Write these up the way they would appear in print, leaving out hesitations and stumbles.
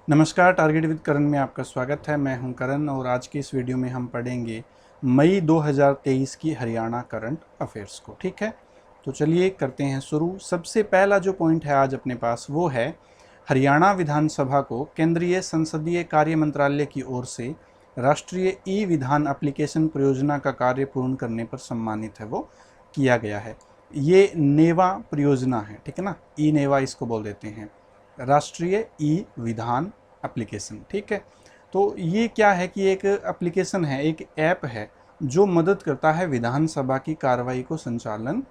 नमस्कार, target with करण में आपका स्वागत है। मैं हूं करण और आज की इस वीडियो में हम पढ़ेंगे मई 2023 की हरियाणा करंट अफेयर्स को। ठीक है, तो चलिए करते हैं शुरू। सबसे पहला जो पॉइंट है आज अपने पास वो है हरियाणा विधानसभा को केंद्रीय संसदीय कार्य मंत्रालय की ओर से राष्ट्रीय ई विधान एप्लीकेशन परियोजना का कार्य पूर्ण करने पर सम्मानित है वो किया गया है। ये नेवा परियोजना है, ठीक है ना, ई नेवा इसको बोल देते हैं, राष्ट्रीय ई विधान एप्लीकेशन। ठीक है, तो ये क्या है कि एक एप्लीकेशन है, एक ऐप है जो मदद करता है विधानसभा की कार्रवाई को संचालन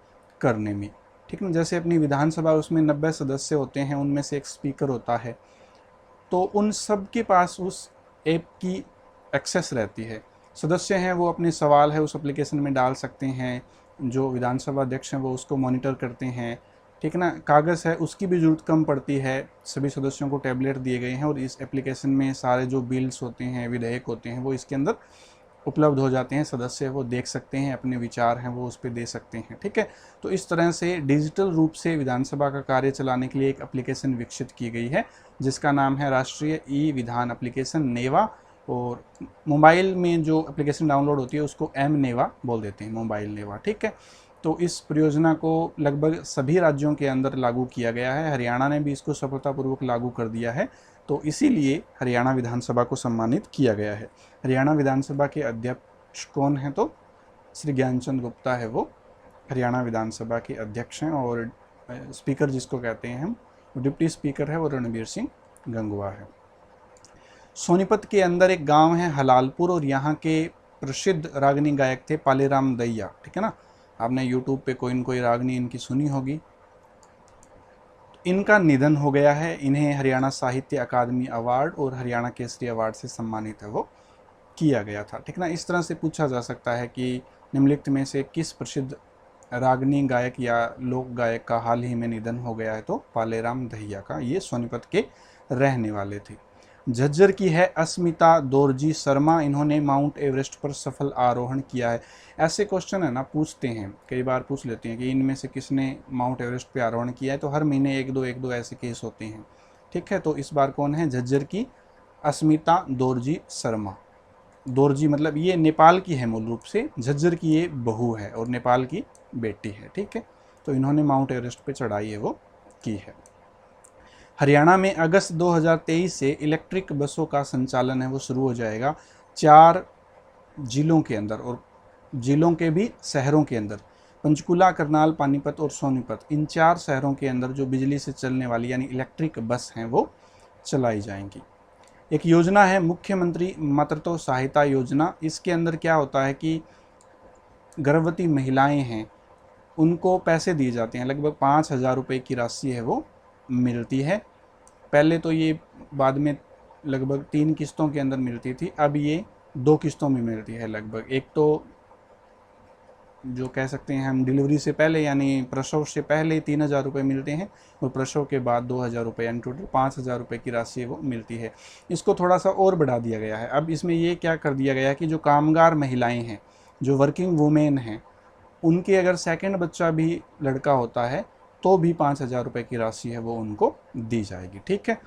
करने में। ठीक है ना, जैसे अपनी विधानसभा उसमें 90 सदस्य होते हैं, उनमें से एक स्पीकर होता है, तो उन सब के पास उस ऐप की एक्सेस रहती है। सदस्य हैं वो अपने सवाल है उस एप्लीकेशन में डाल सकते हैं, जो विधानसभा अध्यक्ष हैं वो उसको मॉनिटर करते हैं। ठीक है ना, कागज़ है उसकी भी ज़रूरत कम पड़ती है, सभी सदस्यों को टैबलेट दिए गए हैं और इस एप्लीकेशन में सारे जो बिल्स होते हैं, विधेयक होते हैं, वो इसके अंदर उपलब्ध हो जाते हैं। सदस्य वो देख सकते हैं, अपने विचार हैं वो उस पर दे सकते हैं। ठीक है, तो इस तरह से डिजिटल रूप से विधानसभा का कार्य चलाने के लिए एक एप्लीकेशन विकसित की गई है जिसका नाम है राष्ट्रीय ई विधान एप्लीकेशन नेवा। और मोबाइल में जो एप्लीकेशन डाउनलोड होती है उसको एम नेवा बोल देते हैं, मोबाइल नेवा। ठीक है, तो इस परियोजना को लगभग सभी राज्यों के अंदर लागू किया गया है। हरियाणा ने भी इसको सफलतापूर्वक लागू कर दिया है, तो इसीलिए हरियाणा विधानसभा को सम्मानित किया गया है। हरियाणा विधानसभा के अध्यक्ष कौन हैं? तो श्री ज्ञानचंद गुप्ता है वो हरियाणा विधानसभा के अध्यक्ष हैं, और स्पीकर जिसको कहते हैं हम, डिप्टी स्पीकर है वो रणबीर सिंह गंगवा है। सोनीपत के अंदर एक गांव है हलालपुर, और यहाँ के प्रसिद्ध रागनी गायक थे पालेराम दैया। ठीक है ना, आपने यूट्यूब पे कोई न कोई रागनी इनकी सुनी होगी। इनका निधन हो गया है। इन्हें हरियाणा साहित्य अकादमी अवार्ड और हरियाणा केसरी अवार्ड से सम्मानित है वो किया गया था। ठीक ना, इस तरह से पूछा जा सकता है कि निम्नलिखित में से किस प्रसिद्ध रागनी गायक या लोक गायक का हाल ही में निधन हो गया है? तो पालेराम दहिया का। ये सोनीपत के रहने वाले थे। झज्जर की है अस्मिता दोरजी शर्मा, इन्होंने माउंट एवरेस्ट पर सफल आरोहण किया है। ऐसे क्वेश्चन है ना, पूछते हैं, कई बार पूछ लेते हैं कि इनमें से किसने माउंट एवरेस्ट पे आरोहण किया है, तो हर महीने एक दो ऐसे केस होते हैं। ठीक है, तो इस बार कौन है? झज्जर की अस्मिता दोरजी शर्मा। दोरजी मतलब ये नेपाल की है मूल रूप से, झज्जर की ये बहू है और नेपाल की बेटी है। ठीक है, तो इन्होंने माउंट एवरेस्ट पे चढ़ाई है वो की है। हरियाणा में अगस्त 2023 से इलेक्ट्रिक बसों का संचालन है वो शुरू हो जाएगा 4 जिलों के अंदर, और जिलों के भी शहरों के अंदर। पंचकुला, करनाल, पानीपत और सोनीपत, इन 4 शहरों के अंदर जो बिजली से चलने वाली यानी इलेक्ट्रिक बस हैं वो चलाई जाएंगी। एक योजना है मुख्यमंत्री मातृत्व सहायता योजना। इसके अंदर क्या होता है कि गर्भवती महिलाएं हैं उनको पैसे दिए जाते हैं, लगभग 5,000 रुपये की राशि है वो मिलती है। पहले तो ये बाद में लगभग 3 किस्तों के अंदर मिलती थी, अब ये 2 किस्तों में मिलती है लगभग। एक तो जो कह सकते हैं हम डिलीवरी से पहले यानी प्रसव से पहले 3,000 रुपये मिलते हैं, और प्रसव के बाद 2,000 रुपये, यानी टोटल 5,000 रुपये की राशि वो मिलती है। इसको थोड़ा सा और बढ़ा दिया गया है। अब इसमें ये क्या कर दिया गया है कि जो कामगार महिलाएं हैं, जो वर्किंग वुमेन हैं, उनके अगर सेकंड बच्चा भी लड़का होता है तो भी 5,000 रुपये की राशि है वो उनको दी जाएगी। ठीक है,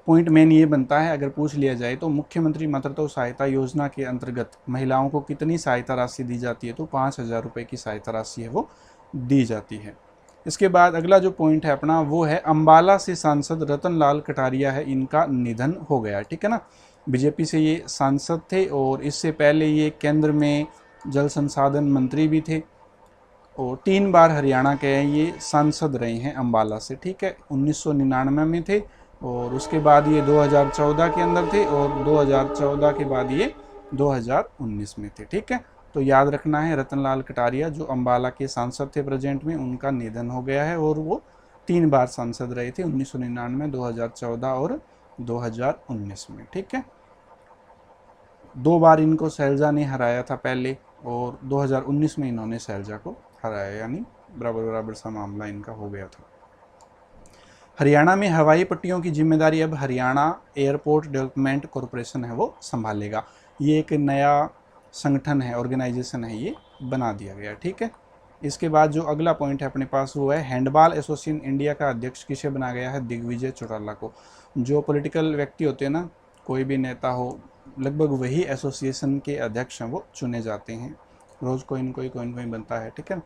पॉइंट मेन ये बनता है, अगर पूछ लिया जाए तो मुख्यमंत्री मातृत्व सहायता योजना के अंतर्गत महिलाओं को कितनी सहायता राशि दी जाती है? तो 5,000 रुपये की सहायता राशि है वो दी जाती है। इसके बाद अगला जो पॉइंट है अपना वो है अम्बाला से सांसद रतन लाल कटारिया है, इनका निधन हो गया। ठीक है ना, बीजेपी से ये सांसद थे और इससे पहले ये केंद्र में जल संसाधन मंत्री भी थे, और 3 बार हरियाणा के ये सांसद रहे हैं अम्बाला से। ठीक है, 1999 में थे, और उसके बाद ये 2014 के अंदर थे, और 2014 के बाद ये 2019 में थे। ठीक है, तो याद रखना है रतन लाल कटारिया जो अम्बाला के सांसद थे प्रेजेंट में, उनका निधन हो गया है, और वो 3 बार सांसद रहे थे, 1999, 2014 और 2019 में। ठीक है, 2 बार इनको शैलजा ने हराया था पहले, और 2019 में इन्होंने शैलजा को हराया, यानी बराबर बराबर सा मामला इनका हो गया था। हरियाणा में हवाई पट्टियों की जिम्मेदारी अब हरियाणा एयरपोर्ट डेवलपमेंट कॉरपोरेशन है वो संभालेगा। ये एक नया संगठन है, ऑर्गेनाइजेशन है, ये बना दिया गया। ठीक है, इसके बाद जो अगला पॉइंट है अपने पास वो है हैंडबॉल एसोसिएशन इंडिया का अध्यक्ष किसे बनाया गया है? दिग्विजय चौटाला को। जो पॉलिटिकल व्यक्ति होते हैं ना, कोई भी नेता हो, लगभग वही एसोसिएशन के अध्यक्ष हैं वो चुने जाते हैं। रोज़ कोई न कोई बनता है, ठीक है।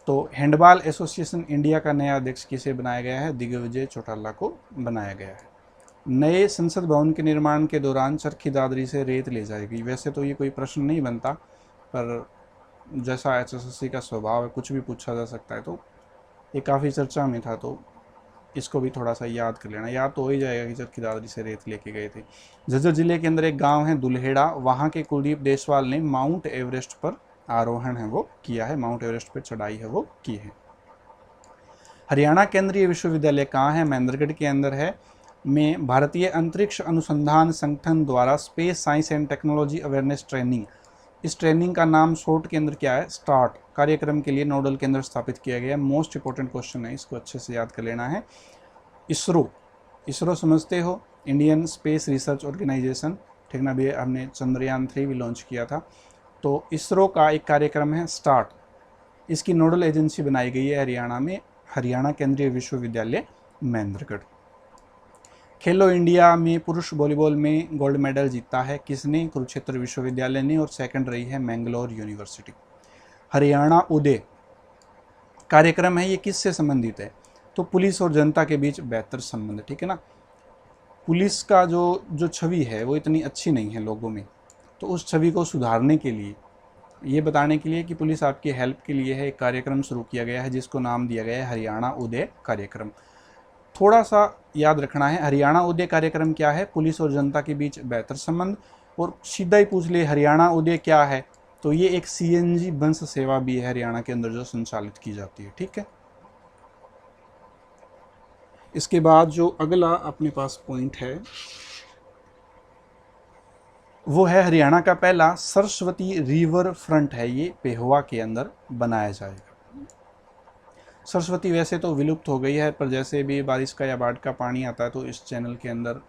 तो हैंडबॉल एसोसिएशन इंडिया का नया अध्यक्ष किसे बनाया गया है? दिग्विजय चौटाला को बनाया गया है। नए संसद भवन के निर्माण के दौरान चरखी दादरी से रेत ले जाएगी। वैसे तो ये कोई प्रश्न नहीं बनता, पर जैसा एचएसएससी का स्वभाव है कुछ भी पूछा जा सकता है, तो ये काफ़ी चर्चा में था, तो इसको भी थोड़ा सा याद कर लेना। याद तो हो ही जाएगा कि चरखी दादरी से रेत लेके गए थे। झज्जर जिले के अंदर एक गांव है दुल्हेड़ा, वहाँ के कुलदीप देसवाल ने माउंट एवरेस्ट पर आरोहण है वो किया है, माउंट एवरेस्ट पर चढ़ाई है वो की है। हरियाणा केंद्रीय विश्वविद्यालय कहाँ है? महेंद्रगढ़ के अंदर है। में भारतीय अंतरिक्ष अनुसंधान संगठन द्वारा space science and technology awareness training, इस ट्रेनिंग का नाम शॉर्ट के अंदर क्या है? स्टार्ट कार्यक्रम के लिए नोडल केंद्र स्थापित किया गया। मोस्ट इंपॉर्टेंट क्वेश्चन है, इसको अच्छे से याद कर लेना है। इसरो, इसरो समझते हो, इंडियन स्पेस रिसर्च ऑर्गेनाइजेशन, ठीक ना, भी हमने चंद्रयान 3 भी लॉन्च किया था। तो इसरो का एक कार्यक्रम है स्टार्ट, इसकी नोडल एजेंसी बनाई गई है हरियाणा में, हरियाणा केंद्रीय विश्वविद्यालय महेंद्रगढ़। खेलो इंडिया में पुरुष वॉलीबॉल में गोल्ड मेडल जीता है किसने? कुरुक्षेत्र विश्वविद्यालय ने, और सेकंड रही है मैंगलोर यूनिवर्सिटी। हरियाणा उदय कार्यक्रम है, ये किससे संबंधित है? तो पुलिस और जनता के बीच बेहतर संबंध, ठीक है ना। पुलिस का जो छवि है वो इतनी अच्छी नहीं है लोगों में, तो उस छवि को सुधारने के लिए, ये बताने के लिए कि पुलिस आपकी हेल्प के लिए है, एक कार्यक्रम शुरू किया गया है जिसको नाम दिया गया है हरियाणा उदय कार्यक्रम। थोड़ा सा याद रखना है, हरियाणा उदय कार्यक्रम क्या है? पुलिस और जनता के बीच बेहतर संबंध। और सीधा ही पूछ ले हरियाणा उदय क्या है, तो ये एक सीएनजी बस सेवा भी है हरियाणा के अंदर जो संचालित की जाती है, ठीक है। इसके बाद जो अगला अपने पास पॉइंट है वो है हरियाणा का पहला सरस्वती रिवर फ्रंट है, ये पेहोवा के अंदर बनाया जाएगा। सरस्वती वैसे तो विलुप्त हो गई है, पर जैसे भी बारिश का या बाढ़ का पानी आता है तो इस चैनल के अंदर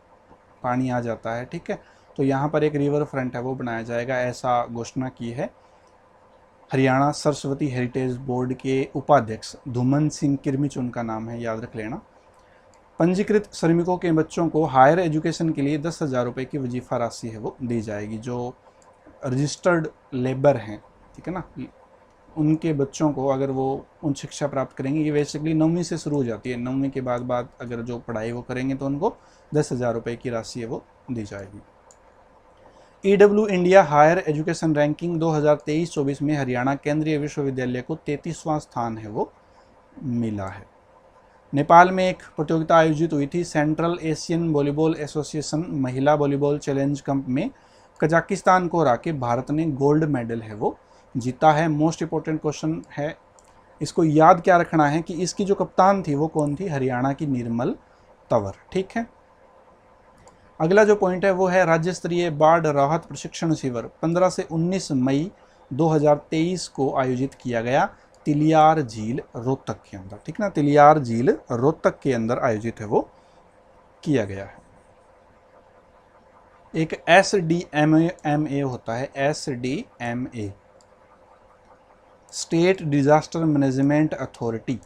पानी आ जाता है, ठीक है। तो यहाँ पर एक रिवर फ्रंट है वो बनाया जाएगा, ऐसा घोषणा की है हरियाणा सरस्वती हेरिटेज बोर्ड के उपाध्यक्ष धूमन सिंह किरमिच उनका नाम है, याद रख लेना। पंजीकृत श्रमिकों के बच्चों को हायर एजुकेशन के लिए 10,000 रुपये की वजीफ़ा राशि है वो दी जाएगी। जो रजिस्टर्ड लेबर हैं, ठीक है ना, उनके बच्चों को अगर वो उन शिक्षा प्राप्त करेंगे, ये बेसिकली 9वीं से शुरू हो जाती है, 9वीं के बाद अगर जो पढ़ाई वो करेंगे तो उनको 10,000 रुपये की राशि है वो दी जाएगी। EW India higher education ranking 2023-24 में हरियाणा केंद्रीय विश्वविद्यालय को 33वां स्थान है वो मिला है। नेपाल में एक प्रतियोगिता आयोजित हुई थी, सेंट्रल एशियन वॉलीबॉल एसोसिएशन महिला वॉलीबॉल चैलेंज कप में कजाकिस्तान को हरा के भारत ने गोल्ड मेडल है वो जीता है। मोस्ट इंपॉर्टेंट क्वेश्चन है, इसको याद क्या रखना है कि इसकी जो कप्तान थी वो कौन थी? हरियाणा की निर्मल तंवर, ठीक है। अगला जो पॉइंट है वो है राज्य स्तरीय बाढ़ राहत प्रशिक्षण शिविर 15 से 19 मई 2023 को आयोजित किया गया तिलियार झील रोहतक के अंदर, ठीक ना, तिलियार झील रोहतक के अंदर आयोजित है वो किया गया है। एक SDMA होता है, SDMA state disaster management authority,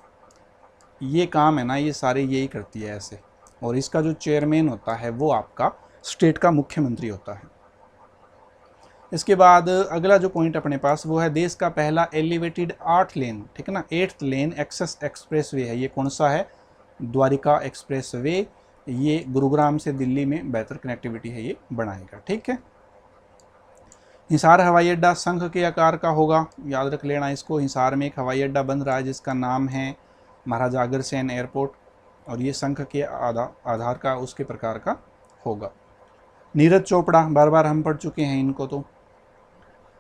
ये काम है ना, ये सारे यही करती है ऐसे, और इसका जो चेयरमैन होता है वो आपका स्टेट का मुख्यमंत्री होता है। इसके बाद अगला जो पॉइंट अपने पास वो है देश का पहला एलिवेटेड 8 लेन, ठीक है ना, 8th लेन एक्सेस एक्सप्रेसवे है, ये कौन सा है? द्वारिका एक्सप्रेसवे, ये गुरुग्राम से दिल्ली में बेहतर कनेक्टिविटी है ये बनाएगा, ठीक है। हिसार हवाई अड्डा संघ के आकार का होगा, याद रख लेना इसको। हिसार में एक हवाई अड्डा बन रहा है जिसका नाम है महाराजा अग्रसेन एयरपोर्ट, और ये संघ के आधार का उसके प्रकार का होगा। नीरज चोपड़ा, बार बार हम पढ़ चुके हैं इनको, तो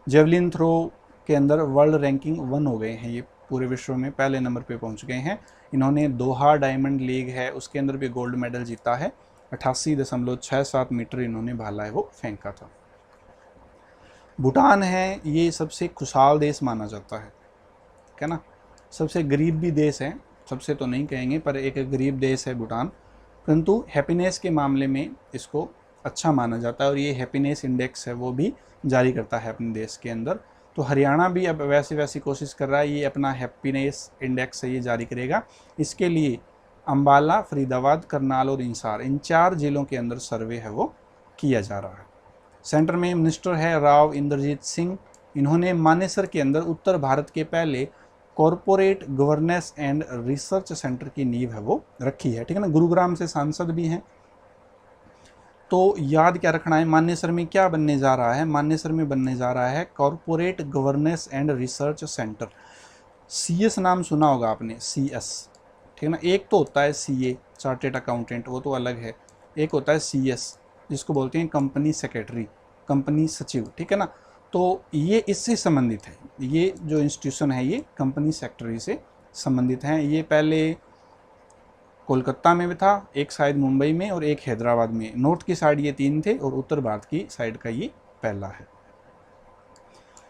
जेवलिन थ्रो के अंदर वर्ल्ड रैंकिंग 1 हो गए हैं, ये पूरे विश्व में पहले नंबर पे पहुंच गए हैं। इन्होंने दोहा डायमंड लीग है उसके अंदर भी गोल्ड मेडल जीता है, 88.67 मीटर इन्होंने भाला है वो फेंका था। भूटान है, ये सबसे खुशहाल देश माना जाता है, ठीक है ना, सबसे गरीब भी देश है, सबसे तो नहीं कहेंगे पर एक गरीब देश है भूटान, परंतु हैप्पीनेस के मामले में इसको अच्छा माना जाता है, और ये हैप्पीनेस इंडेक्स है वो भी जारी करता है अपने देश के अंदर। तो हरियाणा भी अब वैसी वैसी कोशिश कर रहा है, ये अपना हैप्पीनेस इंडेक्स है ये जारी करेगा। इसके लिए अम्बाला, फरीदाबाद, करनाल और हिसार, इन 4 जिलों के अंदर सर्वे है वो किया जा रहा है। सेंटर में मिनिस्टर है राव इंद्रजीत सिंह। इन्होंने मानेसर के अंदर उत्तर भारत के पहले corporate governance and research centre की नींव है वो रखी है, ठीक है ना। गुरुग्राम से सांसद भी हैं। तो याद क्या रखना है, मानेसर में क्या बनने जा रहा है, मानेसर में बनने जा रहा है corporate governance and research centre. CS नाम सुना होगा आपने, CS, ठीक है ना। एक तो होता है CA चार्टेड अकाउंटेंट, वो तो अलग है। एक होता है CS जिसको बोलते हैं कंपनी सेक्रेटरी, कंपनी सचिव, ठीक है ना। तो ये इससे संबंधित है, ये जो इंस्टीट्यूशन है ये कंपनी सेक्रेटरी से संबंधित हैं। ये पहले कोलकाता में भी था, एक शायद मुंबई में और एक हैदराबाद में। नॉर्थ की साइड ये 3 थे और उत्तर भारत की साइड का ये पहला है।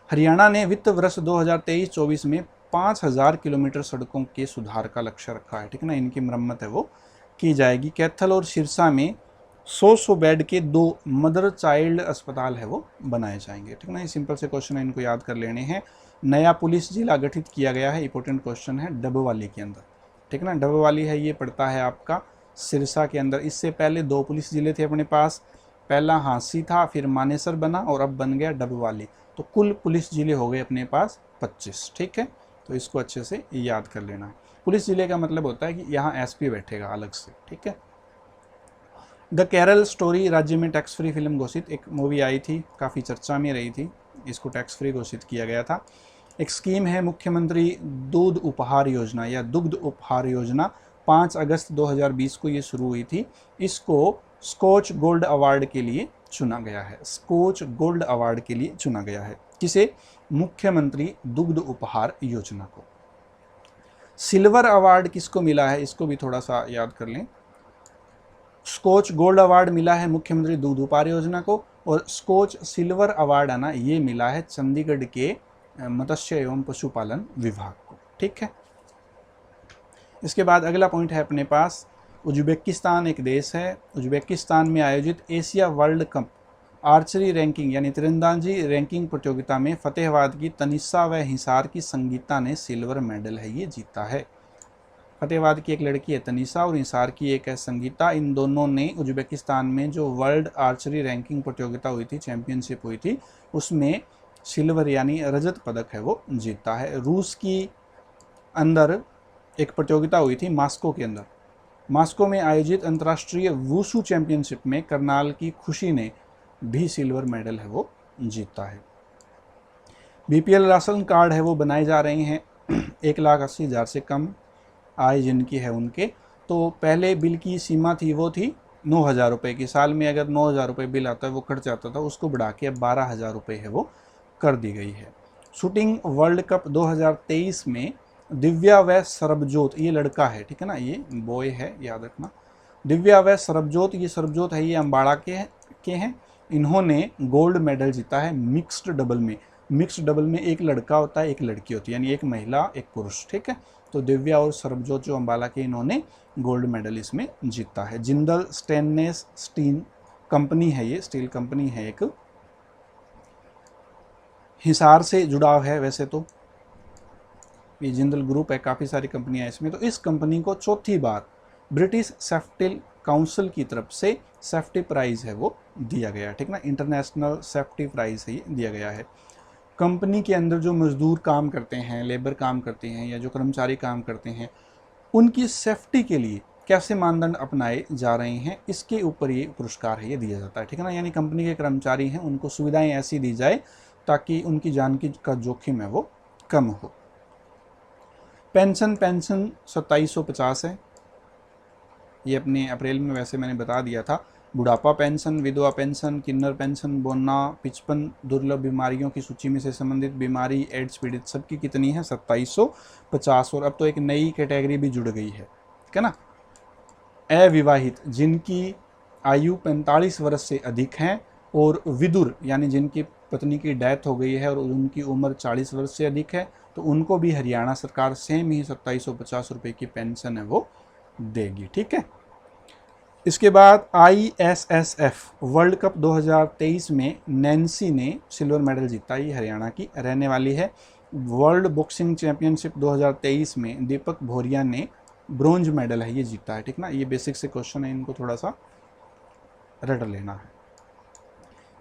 हरियाणा ने वित्त वर्ष 2023-24 में 5000 किलोमीटर सड़कों के सुधार का लक्ष्य रखा है, ठीक है ना। इनकी मरम्मत है वो की जाएगी। कैथल और सिरसा में 100 बेड के 2 मदर चाइल्ड अस्पताल है वो बनाए जाएंगे, ठीक है ना। ये सिंपल से क्वेश्चन है, इनको याद कर लेने हैं। नया पुलिस जिला गठित किया गया है, इंपॉर्टेंट क्वेश्चन है, डबवाली के अंदर, ठीक है ना। डबवाली है ये पड़ता है आपका सिरसा के अंदर। इससे पहले 2 पुलिस जिले थे अपने पास, पहला हांसी था, फिर मानेसर बना और अब बन गया डबवाली। तो कुल पुलिस जिले हो गए अपने पास 25, ठीक है। तो इसको अच्छे से याद कर लेना है। पुलिस जिले का मतलब होता है कि यहाँ SP बैठेगा अलग से, ठीक है। द केरल स्टोरी राज्य में टैक्स फ्री फिल्म घोषित, एक मूवी आई थी, काफ़ी चर्चा में रही थी, इसको टैक्स फ्री घोषित किया गया था। एक स्कीम है मुख्यमंत्री दूध उपहार योजना या दुग्ध उपहार योजना, 5 अगस्त 2020 को ये शुरू हुई थी। इसको स्कॉच गोल्ड अवार्ड के लिए चुना गया है, स्कॉच गोल्ड अवार्ड के लिए चुना गया है। किसे? मुख्यमंत्री दुग्ध उपहार योजना को। सिल्वर अवार्ड किसको मिला है, इसको भी थोड़ा सा याद कर लें। स्कॉच गोल्ड अवार्ड मिला है मुख्यमंत्री दूध उपहार योजना को, और स्कॉच सिल्वर अवार्ड है ना, ये मिला है चंडीगढ़ के मत्स्य एवं पशुपालन विभाग को, ठीक है। इसके बाद अगला पॉइंट है अपने पास, उज्बेकिस्तान एक देश है। उज्बेकिस्तान में आयोजित Asia world cup archery ranking यानी तीरंदाजी रैंकिंग प्रतियोगिता में फतेहाबाद की तनिषा व हिसार की संगीता ने सिल्वर मेडल है ये जीता है। फतेहाबाद की एक लड़की है तनिषा और हिसार की एक है संगीता। इन दोनों ने उज्बेकिस्तान में जो वर्ल्ड आर्चरी रैंकिंग प्रतियोगिता हुई थी, चैंपियनशिप हुई थी, उसमें सिल्वर यानी रजत पदक है वो जीता है। रूस की अंदर एक प्रतियोगिता हुई थी मास्को के अंदर, मास्को में आयोजित अंतर्राष्ट्रीय वुशु चैंपियनशिप में करनाल की खुशी ने भी सिल्वर मेडल है वो जीता है। BPL राशन कार्ड है वो बनाए जा रहे हैं 1,80,000 से कम आय जिनकी है उनके। तो पहले बिल की सीमा थी वो थी 9,000 रुपये की, साल में अगर 9,000 रुपये बिल आता है वो खर्च आता था, उसको बढ़ा के अब 12,000 रुपये है वो कर दी गई है। शूटिंग वर्ल्ड कप 2023 में दिव्या व सरबजोत, ये लड़का है, ठीक है ना, ये बॉय है, याद रखना। दिव्या व सरबजोत, ये सरबजोत है ये अम्बाड़ा के हैं। इन्होंने गोल्ड मेडल जीता है मिक्स्ड डबल में। मिक्स्ड डबल में एक लड़का होता है एक लड़की होती है, यानी एक महिला एक पुरुष, ठीक है। तो दिव्या और सरबजोत जो अम्बाला के, इन्होंने गोल्ड मेडल इसमें जीता है। जिंदल स्टेनलेस स्टील कंपनी है, ये स्टील कंपनी है एक, हिसार से जुड़ाव है वैसे तो, ये जिंदल ग्रुप है, काफ़ी सारी कंपनियां इसमें। तो इस कंपनी को चौथी बार ब्रिटिश सेफ्टी काउंसिल की तरफ से सेफ्टी प्राइज़ है वो दिया गया, ठीक ना, इंटरनेशनल सेफ्टी प्राइज़ है ये दिया गया है। कंपनी के अंदर जो मजदूर काम करते हैं, लेबर काम करते हैं या जो कर्मचारी काम करते हैं, उनकी सेफ्टी के लिए कैसे मानदंड अपनाए जा रहे हैं, इसके ऊपर ये पुरस्कार है ये दिया जाता है, ठीक है ना। यानी कंपनी के कर्मचारी हैं उनको सुविधाएं ऐसी दी जाए ताकि उनकी जान की का जोखिम है वो कम हो। पेंशन 2750 है, ये अपने अप्रैल में वैसे मैंने बता दिया था। बुढ़ापा पेंशन, विधवा पेंशन, किन्नर पेंशन, बोना 55 दुर्लभ बीमारियों की सूची में से संबंधित बीमारी, एड्स पीड़ित, सबकी कितनी है 2750। और अब तो एक नई कैटेगरी भी जुड़ गई है, ठीक है ना, अविवाहित, जिनकी आयु 45 वर्ष से अधिक है, और विदुर यानी जिनकी पत्नी की डेथ हो गई है और उनकी उम्र 40 वर्ष से अधिक है, तो उनको भी हरियाणा सरकार सेम ही 2750 रुपये की पेंशन है वो देगी, ठीक है। इसके बाद ISSF वर्ल्ड कप 2023 में नैन्सी ने सिल्वर मेडल जीता, ये हरियाणा की रहने वाली है। वर्ल्ड बॉक्सिंग चैंपियनशिप 2023 में दीपक भोरिया ने ब्रोंज मेडल है ये जीता है, ठीक ना। ये बेसिक से क्वेश्चन है, इनको थोड़ा सा रट लेना है।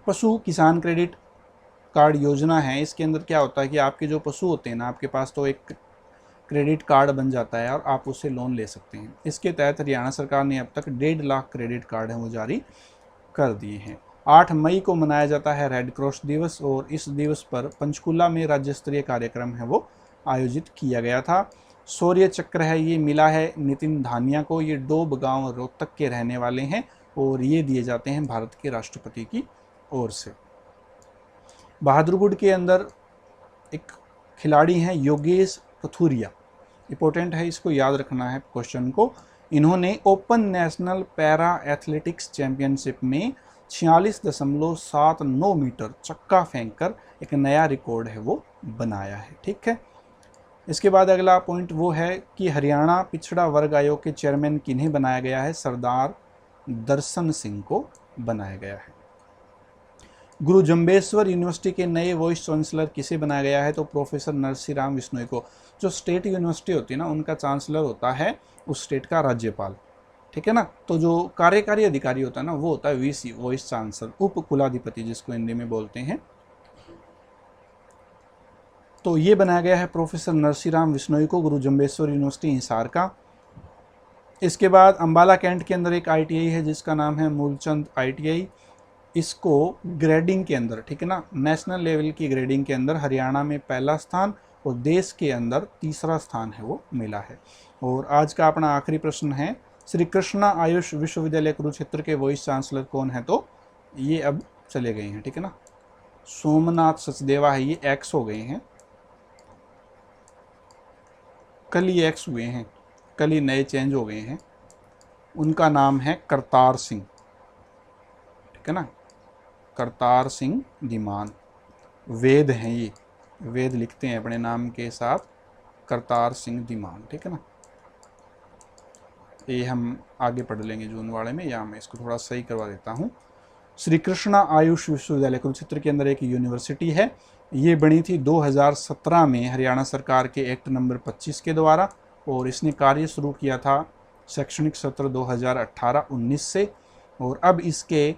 पशु किसान क्रेडिट कार्ड योजना है, इसके अंदर क्या होता है कि आपके जो पशु होते हैं ना, आपके पास तो एक क्रेडिट कार्ड बन जाता है और आप उससे लोन ले सकते हैं। इसके तहत हरियाणा सरकार ने अब तक 1.5 लाख क्रेडिट कार्ड हैं वो जारी कर दिए हैं। 8 मई को मनाया जाता है रेड क्रॉस दिवस, और इस दिवस पर पंचकुला में राज्य स्तरीय कार्यक्रम है वो आयोजित किया गया था। शौर्य चक्र है ये मिला है नितिन धानिया को, ये डोब गांव रोहतक के रहने वाले हैं और ये दिए जाते हैं भारत के राष्ट्रपति की ओर से। बहादुरगढ़ के अंदर एक खिलाड़ी हैं योगेश कथुरिया, इंपॉर्टेंट है, इसको याद रखना है क्वेश्चन को। इन्होंने open national para athletics championship में 46.79 मीटर चक्का फेंककर एक नया रिकॉर्ड है वो बनाया है, ठीक है। इसके बाद अगला पॉइंट वो है कि हरियाणा पिछड़ा वर्ग आयोग के चेयरमैन किन्हें बनाया गया है, सरदार दर्शन सिंह को बनाया गया है। गुरु जम्बेश्वर यूनिवर्सिटी के नए वाइस चांसलर किसे बनाया गया है, तो प्रोफेसर नरसिंह बिश्नोई को। जो स्टेट यूनिवर्सिटी होती है ना, उनका चांसलर होता है उस स्टेट का राज्यपाल, ठीक है ना। तो जो कार्यकारी अधिकारी होता है ना, वो होता है VC वाइस चांसलर, उप कुलाधिपति जिसको हिंदी में बोलते हैं। तो ये बनाया गया है प्रोफेसर नरसिंह बिश्नोई को, गुरु जम्बेश्वर यूनिवर्सिटी हिसार का। इसके बाद अंबाला कैंट के अंदर एक ITI है जिसका नाम है मूलचंद ITI। इसको ग्रेडिंग के अंदर, ठीक है ना, नेशनल लेवल की ग्रेडिंग के अंदर हरियाणा में पहला स्थान और देश के अंदर तीसरा स्थान है वो मिला है। और आज का अपना आखिरी प्रश्न है, श्री कृष्णा आयुष विश्वविद्यालय कुरुक्षेत्र के वाइस चांसलर कौन है, तो ये अब चले गए हैं, ठीक है ना। सोमनाथ सचदेवा है, ये एक्स हो गए हैं, कल ही एक्स हुए हैं, कल ही नए चेंज हो गए हैं। उनका नाम है करतार सिंह, ठीक है ना, करतार सिंह धीमान। वेद हैं ये, वेद लिखते हैं अपने नाम के साथ, करतार सिंह धीमान, ठीक है ना। ये हम आगे पढ़ लेंगे जून वाले में, या मैं इसको थोड़ा सही करवा देता हूँ। श्री कृष्णा आयुष विश्वविद्यालय कुरुक्षेत्र के अंदर एक यूनिवर्सिटी है, ये बनी थी 2017 में हरियाणा सरकार के एक्ट नंबर 25 के द्वारा, और इसने कार्य शुरू किया था शैक्षणिक सत्र 2018-19 से। और अब इसके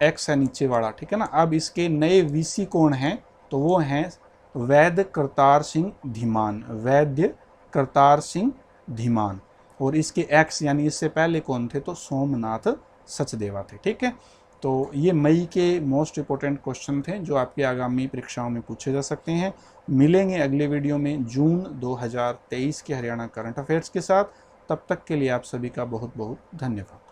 एक्स है नीचे वाला, ठीक है ना। अब इसके नए VC कौन हैं, तो वो हैं वैद्य करतार सिंह धीमान, वैद्य करतार सिंह धीमान। और इसके एक्स यानी इससे पहले कौन थे, तो सोमनाथ सचदेवा थे, ठीक है। तो ये मई के मोस्ट इंपॉर्टेंट क्वेश्चन थे जो आपकी आगामी परीक्षाओं में पूछे जा सकते हैं। मिलेंगे अगले वीडियो में जून 2023 के हरियाणा करंट अफेयर्स के साथ। तब तक के लिए आप सभी का बहुत बहुत धन्यवाद।